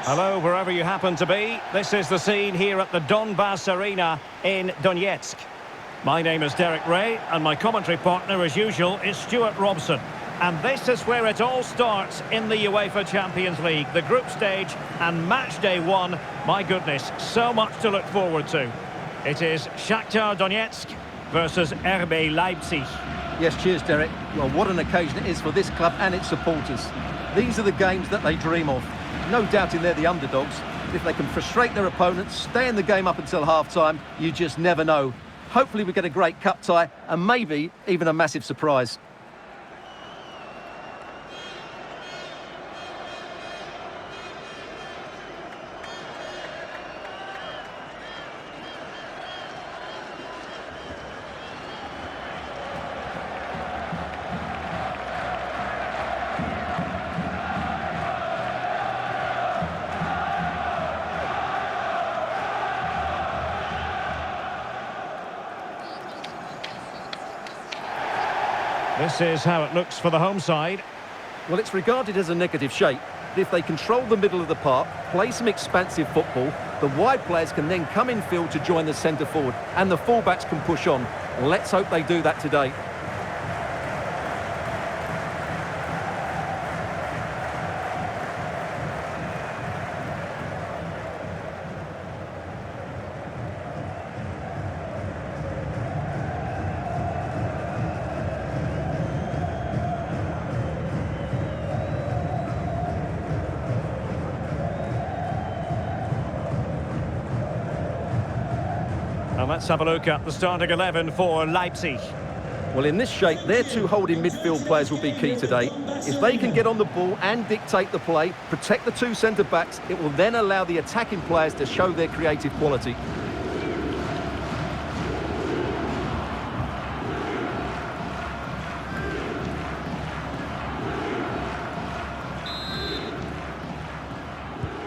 Hello, wherever you happen to be. This is the scene here at the Donbass Arena in Donetsk. My name is Derek Ray, and my commentary partner, as usual, is Stuart Robson. And this is where it all starts in the UEFA Champions League, the group stage and match day one. My goodness, so much to look forward to. It is Shakhtar Donetsk versus RB Leipzig. Yes, cheers, Derek. Well, what an occasion it is for this club and its supporters. These are the games that they dream of. No doubting they're the underdogs. If they can frustrate their opponents, stay in the game up until half-time, you just never know. Hopefully we get a great cup tie and maybe even a massive surprise. This is how it looks for the home side. Well, it's regarded as a negative shape. If they control the middle of the park, play some expansive football, the wide players can then come in field to join the centre forward, and the fullbacks can push on. Let's hope they do that today. And let's have a look at the starting 11 for Leipzig. Well, in this shape, their two holding midfield players will be key today. If they can get on the ball and dictate the play, protect the two centre-backs, it will then allow the attacking players to show their creative quality.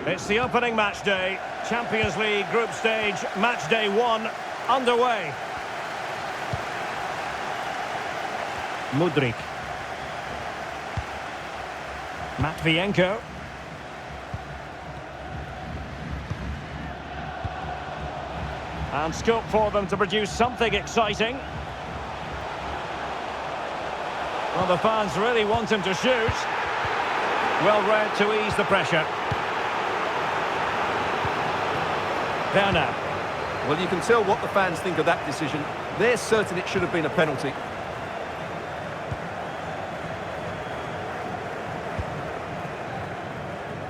It's the opening match day. Champions League group stage, match day one, underway. Mudryk. Matvienko. And scope for them to produce something exciting. Well, the fans really want him to shoot. Well read to ease the pressure. Now. Well, you can tell what the fans think of that decision. They're certain it should have been a penalty.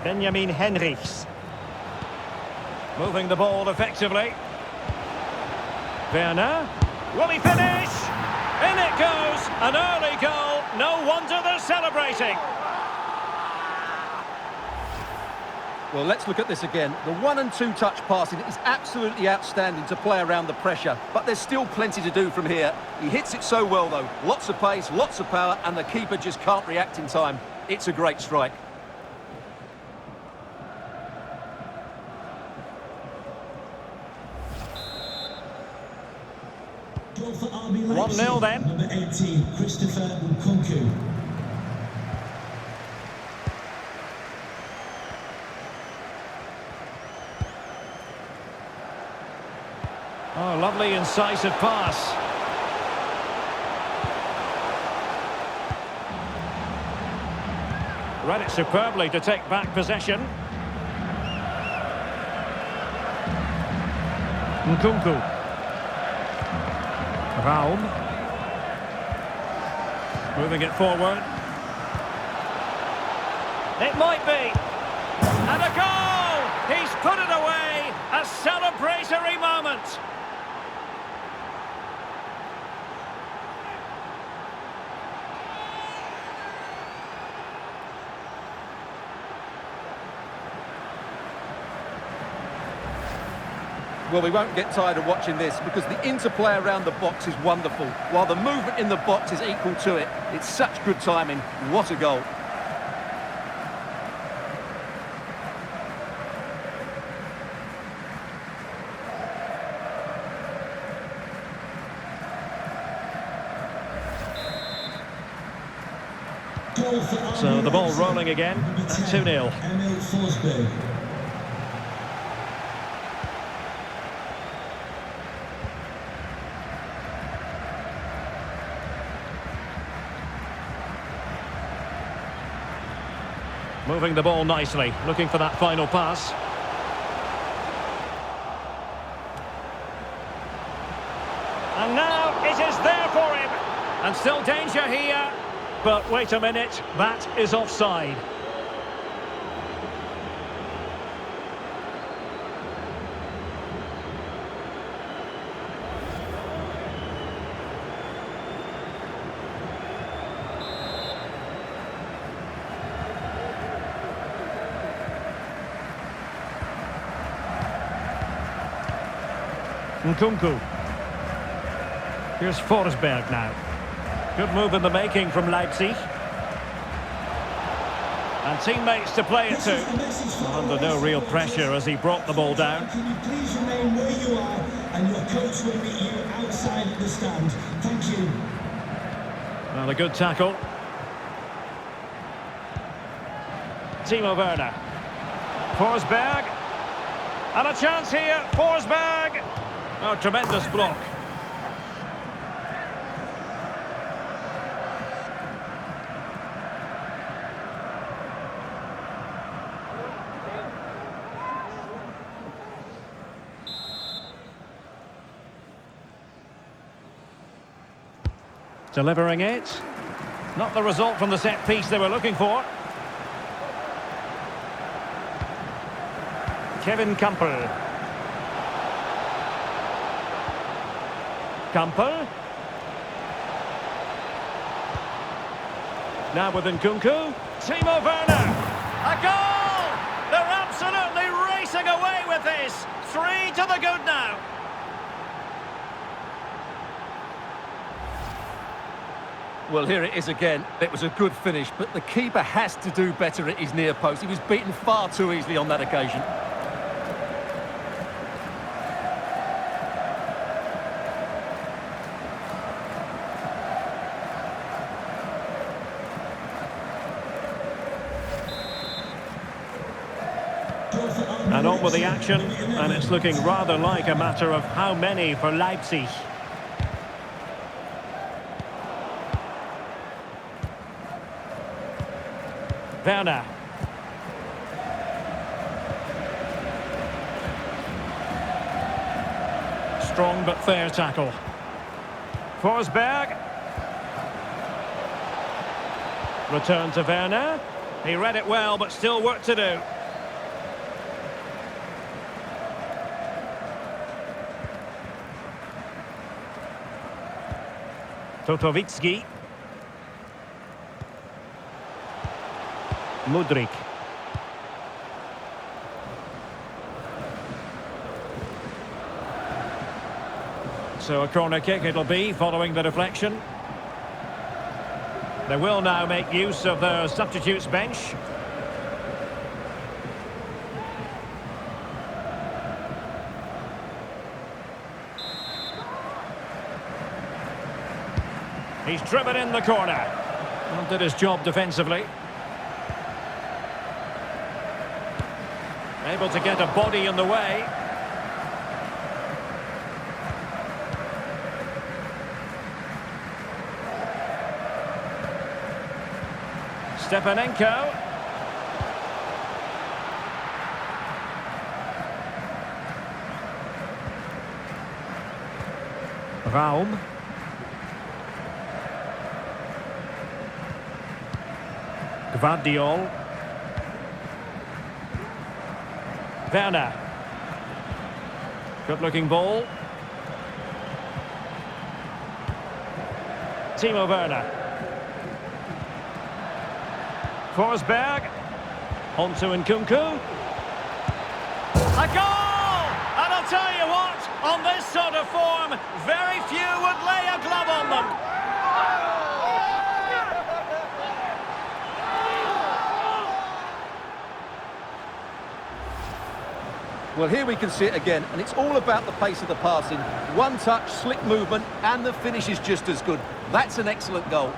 Benjamin Henrichs. Moving the ball effectively. Werner. Will he finish? In it goes! An early goal. No wonder they're celebrating. Well, let's look at this again. The 1- and 2-touch passing is absolutely outstanding to play around the pressure, but there's still plenty to do from here. He hits it so well, though. Lots of pace, lots of power, and the keeper just can't react in time. It's a great strike. Goal for RB Leipzig. 1-0 then. Number 18, Christopher Nkunku. Oh, lovely incisive pass. Read it superbly to take back possession. Nkunku. Raum. Moving it forward. It might be. And a goal! He's put it away! A celebratory moment! Well, we won't get tired of watching this because the interplay around the box is wonderful, while the movement in the box is equal to it. It's such good timing. What a goal. So the ball rolling again, 2-0. Moving the ball nicely, looking for that final pass. And now it is there for him. And still danger here. But wait a minute, that is offside. Nkunku. Here's Forsberg now. Good move in the making from Leipzig. And teammates to play it to. Under no real pressure as he brought the ball down. Can you please remain where you are, and your coach will meet you outside the stand. Thank you. Well, a good tackle. Timo Werner. Forsberg. And a chance here. Forsberg. Oh, tremendous block. Delivering it. Not the result from the set piece they were looking for. Kevin Campbell. Campbell. Now with Nkunku. Timo Werner. A goal! They're absolutely racing away with this. 3 to the good now. Well, here it is again. It was a good finish, but the keeper has to do better at his near post. He was beaten far too easily on that occasion. And on with the action, and it's looking rather like a matter of how many for Leipzig. Werner. Strong but fair tackle. Forsberg. Return to Werner. He read it well, but still work to do. Totowicki. Mudryk. So a corner kick it'll be, following the deflection. They will now make use of their substitutes bench. He's driven in the corner. And did his job defensively. Able to get a body in the way. Stepanenko. Raum. Gvardiol. Werner. Good looking ball. Timo Werner. Forsberg. On to Nkunku. A goal! And I'll tell you what, on this sort of form, very few would lay a glove on them. Well, here we can see it again, and it's all about the pace of the passing. One touch, slick movement, and the finish is just as good. That's an excellent goal.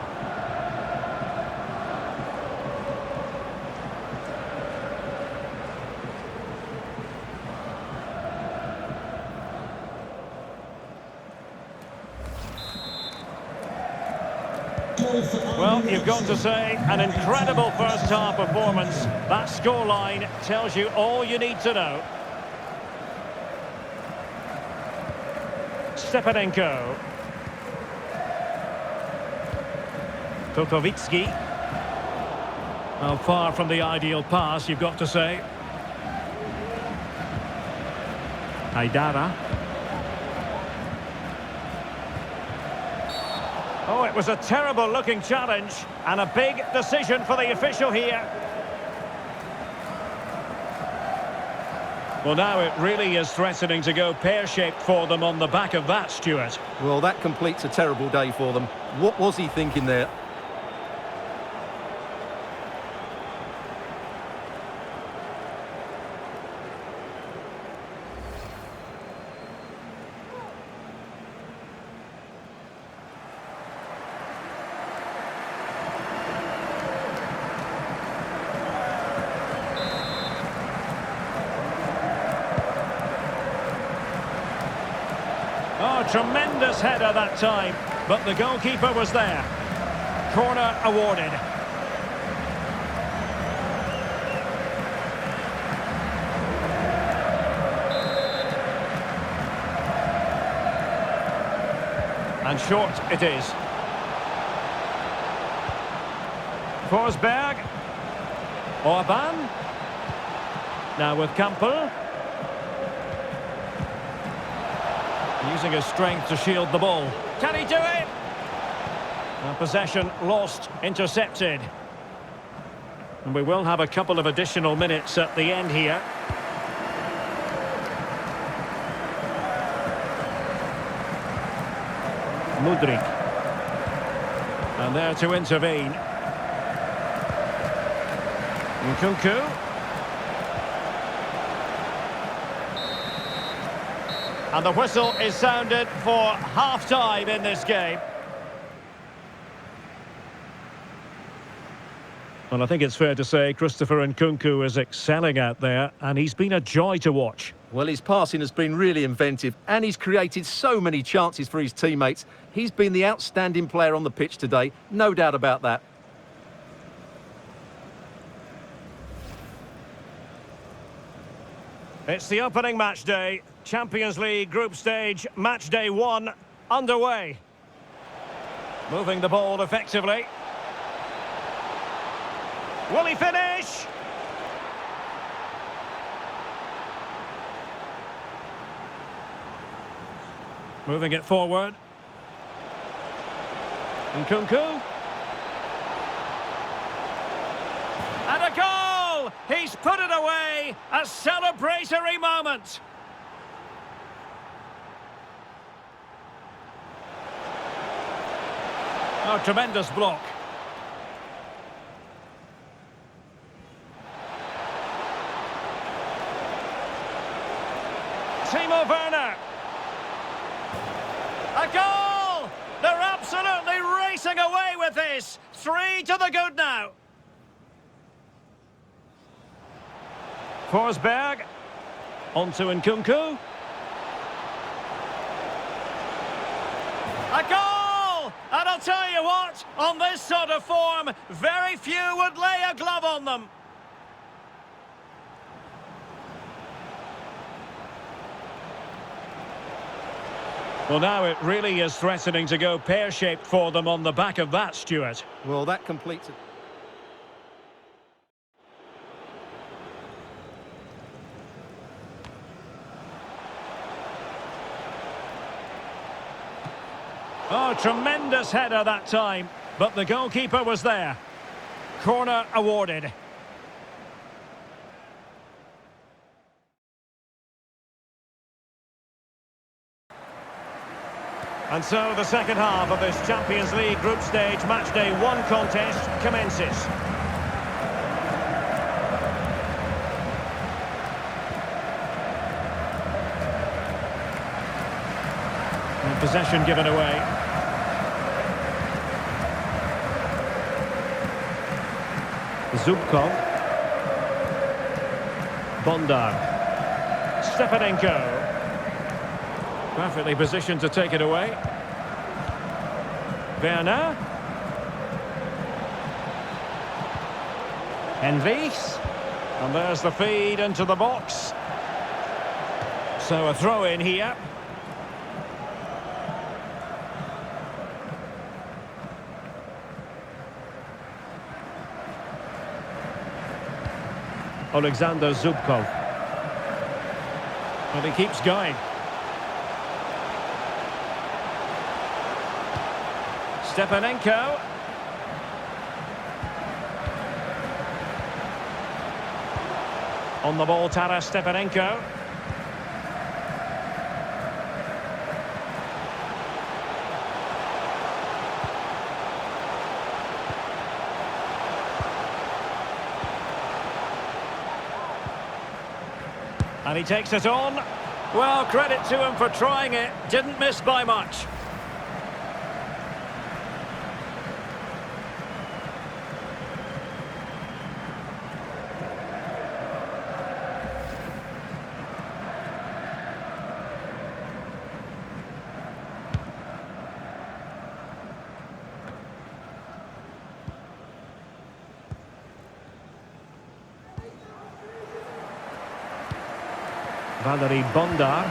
Goal goal for Well, RB you've got to Leipzig. say, an incredible first-half performance. That scoreline tells you all you need to know. Stepanenko. Totovitsky. Well, far from the ideal pass, you've got to say. Haidara. Oh, it was a terrible-looking challenge, and a big decision for the official here. Well, now it really is threatening to go pear-shaped for them on the back of that, Stuart. Well, that completes a terrible day for them. What was he thinking there? Oh, tremendous header that time, but the goalkeeper was there. Corner awarded. And short it is. Forsberg. Orban. Now with Campbell. Using his strength to shield the ball. Can he do it? And possession lost, intercepted. And we will have a couple of additional minutes at the end here. Mudryk. And there to intervene. Nkunku. And the whistle is sounded for half-time in this game. Well, I think it's fair to say Christopher Nkunku is excelling out there, and he's been a joy to watch. Well, his passing has been really inventive, and he's created so many chances for his teammates. He's been the outstanding player on the pitch today, no doubt about that. It's the opening match day. Champions League group stage, match day 1, underway. Moving the ball effectively. Will he finish? Moving it forward. Nkunku. And a goal! He's put it away! A celebratory moment! Oh, tremendous block. Timo Werner. A goal! They're absolutely racing away with this. 3 to the good now. Forsberg. On to Nkunku. A goal! And I'll tell you what, on this sort of form, very few would lay a glove on them. Well, now it really is threatening to go pear-shaped for them on the back of that, Stuart. Well, that completes it. Oh, tremendous header that time, but the goalkeeper was there. Corner awarded. And so the second half of this Champions League group stage match day 1 contest commences. And possession given away. Zubkov. Bondar. Stepanenko. Perfectly positioned to take it away. Werner. Henrichs. And there's the feed into the box. So a throw in here. Alexander Zubkov. But he keeps going. Stepanenko. On the ball, Taras Stepanenko. And he takes it on. Well, credit to him for trying it. Didn't miss by much. Valery Bondar.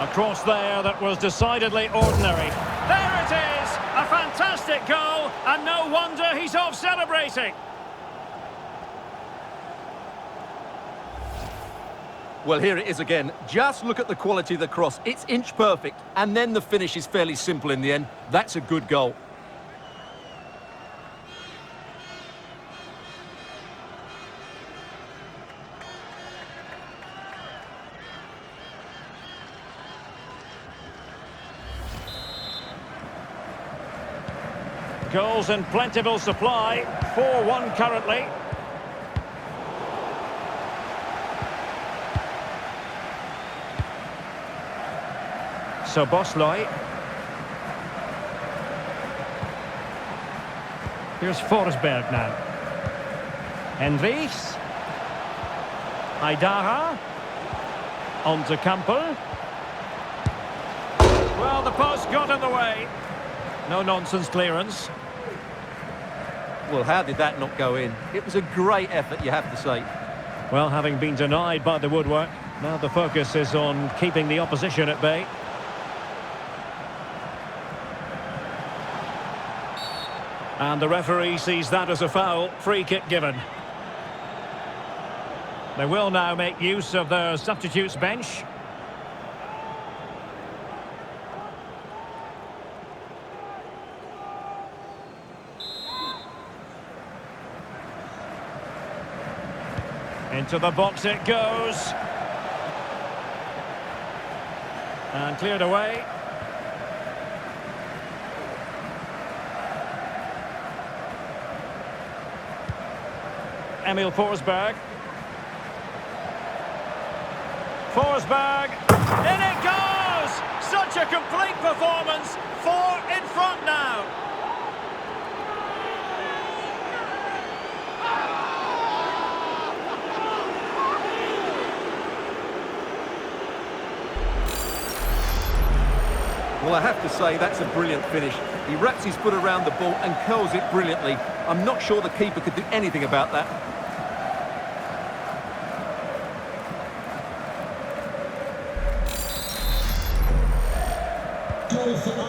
A cross there that was decidedly ordinary. There it is! A fantastic goal, and no wonder he's off celebrating. Well, here it is again. Just look at the quality of the cross. It's inch perfect, and then the finish is fairly simple in the end. That's a good goal. Goals in plentiful supply. 4-1 currently. So Bosloy. Here's Forsberg now. Henrichs. Aidara. On to Campbell. Well, the post got in the way. No nonsense clearance. Well, how did that not go in? It was a great effort, you have to say. Well, having been denied by the woodwork, now the focus is on keeping the opposition at bay. And the referee sees that as a foul. Free kick given. They will now make use of their substitutes bench. Into the box it goes. And cleared away. Emil Forsberg. Forsberg. In it goes! Such a complete performance. 4 in front now. Well, I have to say, that's a brilliant finish. He wraps his foot around the ball and curls it brilliantly. I'm not sure the keeper could do anything about that.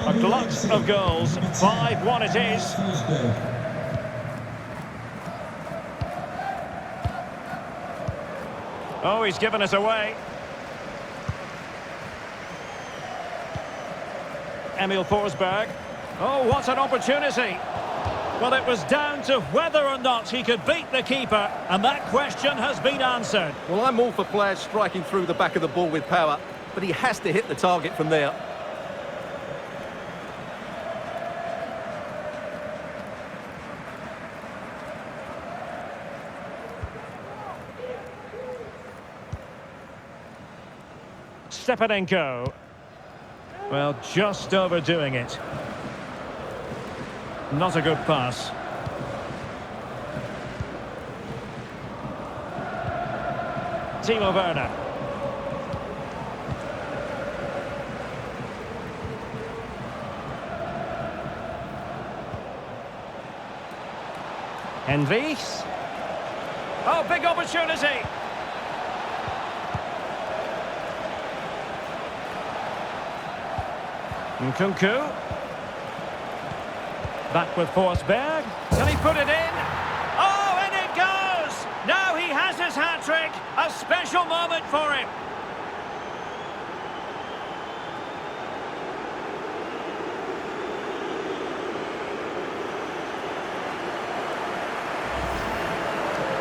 A glut of goals. 5-1 it is. Oh, he's given it away. Emil Forsberg. Oh, what an opportunity. Well, it was down to whether or not he could beat the keeper, and that question has been answered. Well, I'm all for players striking through the back of the ball with power, but he has to hit the target from there. Stepanenko. Well, just overdoing it. Not a good pass. Timo Werner. Hendricks. Oh, big opportunity. Nkunku. Back with Forsberg. Can he put it in? Oh, and it goes! Now he has his hat-trick. A special moment for him.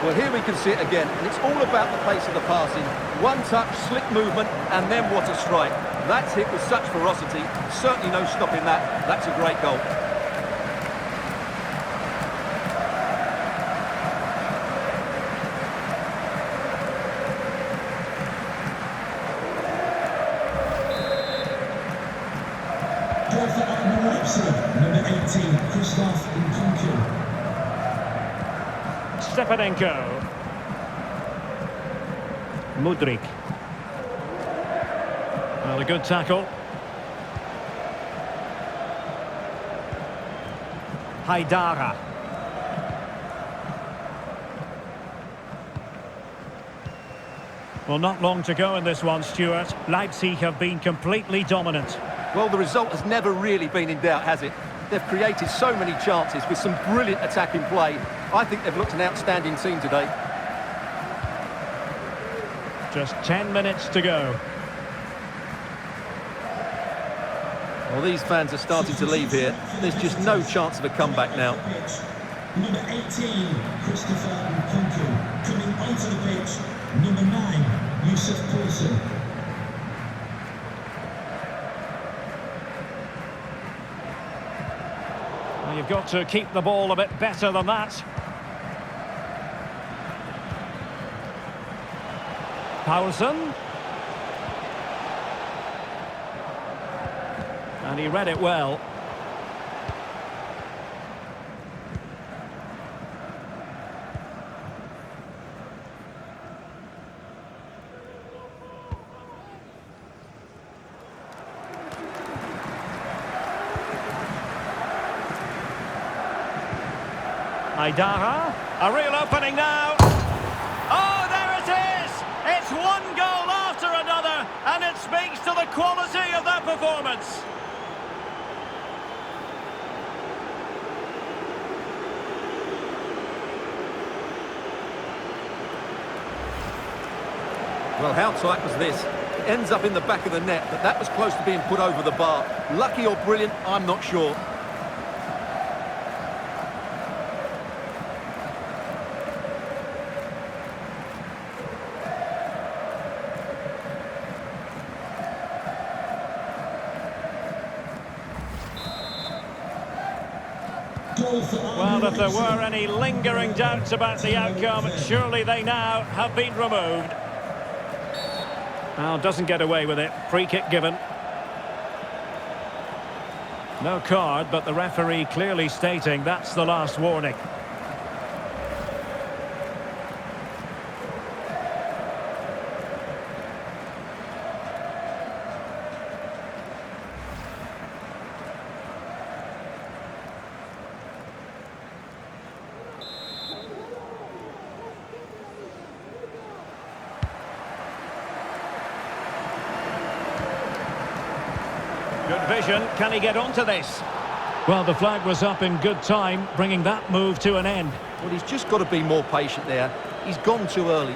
Well, here we can see it again, and it's all about the pace of the passing. One touch, slick movement, and then what a strike. That's hit with such ferocity. Certainly no stopping that. That's a great goal. Goal for Leipzig, number 18, Nkunku. Stepanenko. Mudryk. Well, a good tackle. Haidara. Well, not long to go in this one, Stuart. Leipzig have been completely dominant. Well, the result has never really been in doubt, has it? They've created so many chances with some brilliant attacking play. I think they've looked an outstanding team today. Just 10 minutes to go. Well, these fans are starting to leave here. There's just no chance of a comeback now. Number 18, Christopher Nkunku. Coming onto the pitch, number 9, Yusuf Poulsen. Well, you've got to keep the ball a bit better than that. Poulsen. And he read it well. Haidara, a real opening now. Oh, there it is! It's one goal after another, and it speaks to the quality of that performance. Well, how tight was this? It ends up in the back of the net, but that was close to being put over the bar. Lucky or brilliant, I'm not sure. Well, if there were any lingering doubts about the outcome, surely they now have been removed. Well, doesn't get away with it. Free kick given. No card, but the referee clearly stating that's the last warning. Good vision. Can he get onto this? Well, the flag was up in good time, bringing that move to an end. Well, he's just got to be more patient there. He's gone too early.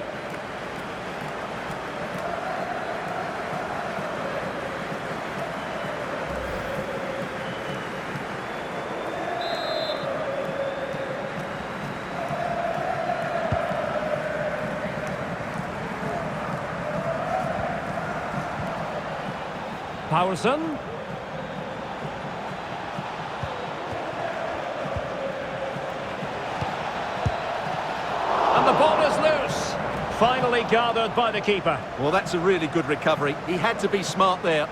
Poulsen. And the ball is loose. Finally gathered by the keeper. Well, that's a really good recovery. He had to be smart there.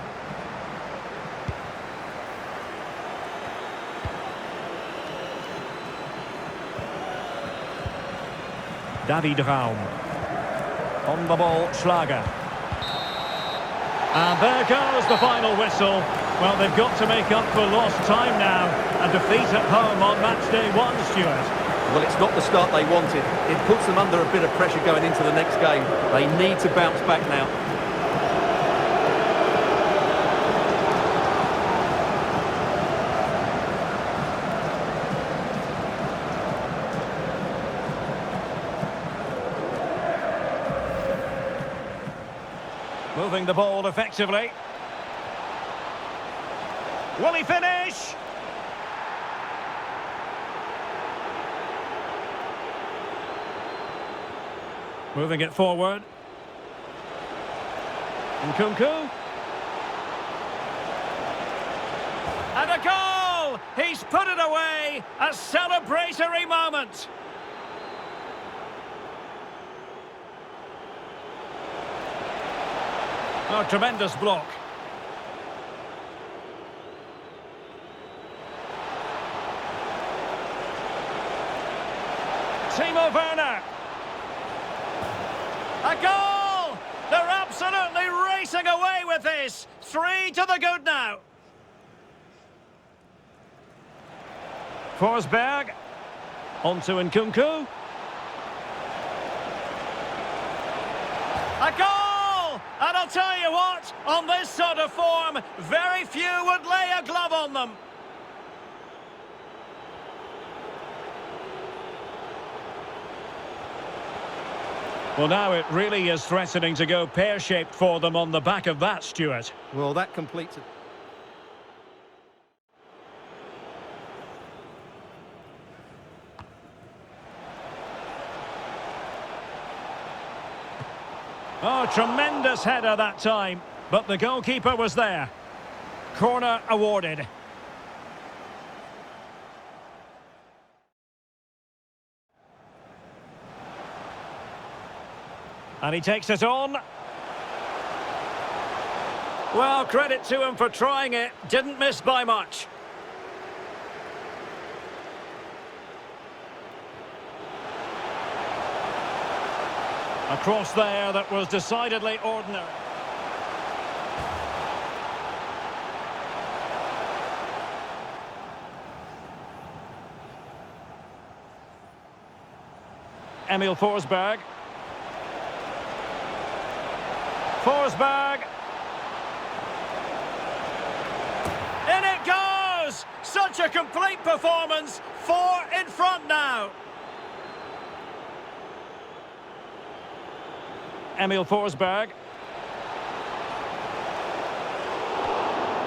David Raum. On the ball, Schlager. And there goes the final whistle. Well, they've got to make up for lost time now. A defeat at home on match day 1, Stuart. Well, it's not the start they wanted. It puts them under a bit of pressure going into the next game. They need to bounce back now. Moving the ball effectively. Will he finish? Moving it forward. Nkunku. And a goal! He's put it away! A celebratory moment! Oh, tremendous block. Timo Werner. A goal! They're absolutely racing away with this. 3 to the good now. Forsberg. On to Nkunku. A goal! And I'll tell you what, on this sort of form, very few would lay a glove on them. Well, now it really is threatening to go pear-shaped for them on the back of that, Stuart. Well, that completes it. Oh, tremendous header that time, but the goalkeeper was there. Corner awarded. And he takes it on. Well, credit to him for trying it. Didn't miss by much. A cross there that was decidedly ordinary. Emil Forsberg. Forsberg. In it goes! Such a complete performance. 4 in front now. Emil Forsberg.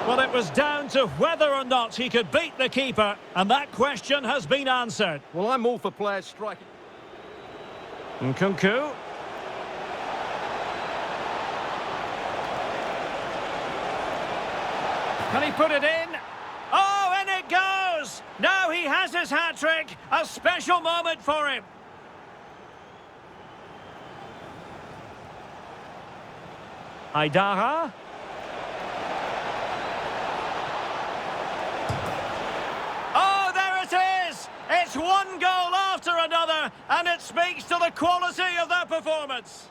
Well, it was down to whether or not he could beat the keeper, and that question has been answered. Well, I'm all for players striking. Nkunku. Can he put it in? Oh, and it goes! Now he has his hat-trick. A special moment for him. Aidara. Oh, there it is! It's one goal after another, and it speaks to the quality of their performance.